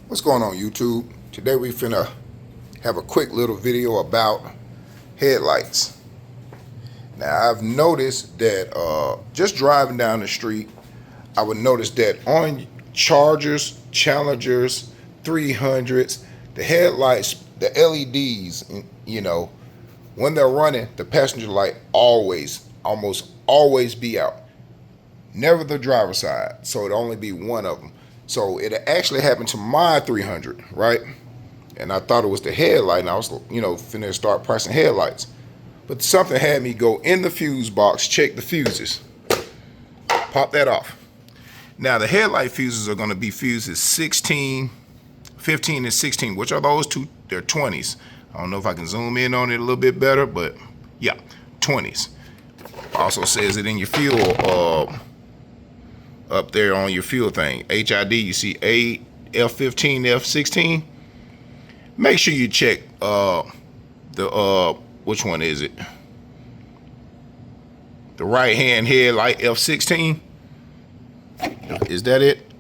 What's going on, YouTube? Today we finna have a quick little video about headlights. Now I've noticed that just driving down the street, I would notice that on Chargers, Challengers, 300s, the headlights, the LEDs, when they're running, the passenger light almost always be out. Never the driver's side, so it'd only be one of them. So it actually happened to my 300, right? And I thought it was the headlight, and I was, finna start pricing headlights. But something had me go in the fuse box, check the fuses, pop that off. Now the headlight fuses are gonna be fuses 16, 15, and 16. Which are those two? They're 20s. I don't know if I can zoom in on it a little bit better, but yeah, 20s. Also says it in your fuel, up there on your fuel thing. HID, you see A, F15, F16. Make sure you check which one is it? The right hand headlight, F16. Is that it?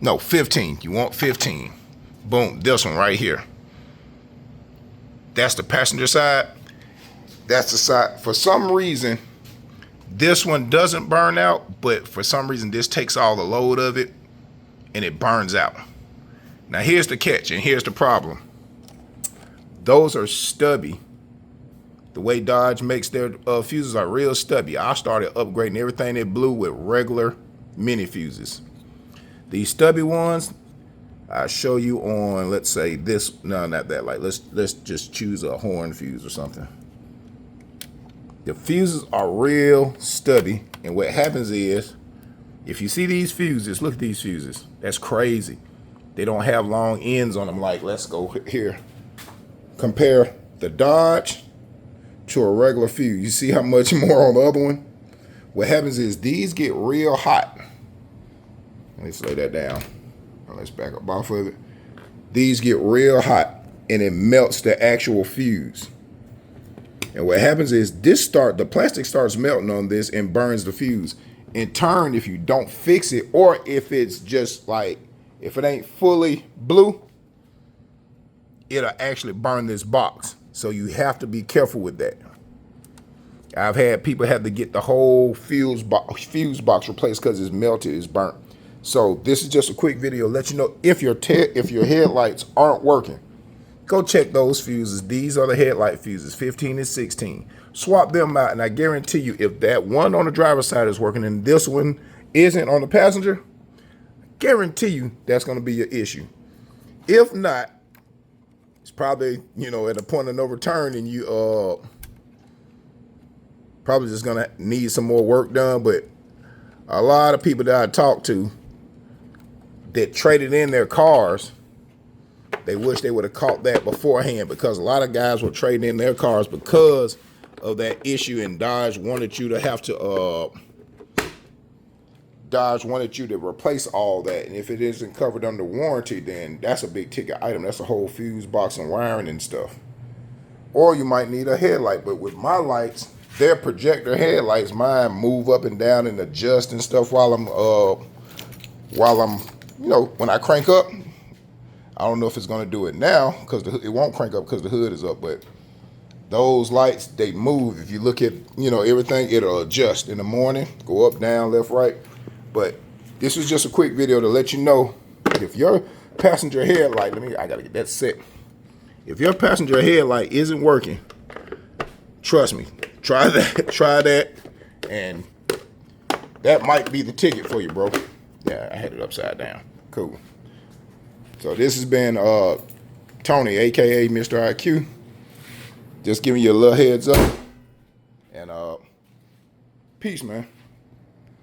No, 15. You want 15. Boom, this one right here. That's the passenger side. That's the side. For some reason, this one doesn't burn out, but for some reason this takes all the load of it and it burns out. Now here's the catch, and here's the problem. Those are stubby. The way Dodge makes their fuses are real stubby. I started upgrading everything that blew with regular mini fuses. These stubby ones, I show you on, let's say this, no, not that light. Let's just choose a horn fuse or something. The fuses are real stubby, and what happens is, if you see these fuses, look at these fuses. That's crazy. They don't have long ends on them. Like, let's go here. Compare the Dodge to a regular fuse. You see how much more on the other one? What happens is these get real hot. Let's lay that down. Let's back up off of it. These get real hot, and it melts the actual fuse. And what happens is the plastic starts melting on this and burns the fuse. In turn, if you don't fix it, or if it's just like, if it ain't fully blue, it'll actually burn this box. So you have to be careful with that. I've had people have to get the whole fuse box replaced because it's melted, it's burnt. So this is just a quick video, let you know if your headlights aren't working. Go check those fuses. These are the headlight fuses, 15 and 16. Swap them out, and I guarantee you, if that one on the driver's side is working and this one isn't on the passenger, guarantee you that's going to be your issue. If not, it's probably, at a point of no return, and you probably just going to need some more work done. But a lot of people that I talk to that traded in their cars, they wish they would have caught that beforehand, because a lot of guys were trading in their cars because of that issue, and Dodge wanted you to replace all that. And if it isn't covered under warranty, then that's a big ticket item. That's a whole fuse box and wiring and stuff. Or you might need a headlight. But with my lights, they're projector headlights. Mine move up and down and adjust and stuff while I'm when I crank up. I don't know if it's going to do it now, because it won't crank up because the hood is up, but those lights, they move. If you look at, everything, it'll adjust in the morning, go up, down, left, right. But this is just a quick video to let you know, if your passenger headlight, I got to get that set. If your passenger headlight isn't working, trust me, try that, and that might be the ticket for you, bro. Yeah, I had it upside down. Cool. So this has been Tony, aka Mr. IQ. Just giving you a little heads up. And peace, man.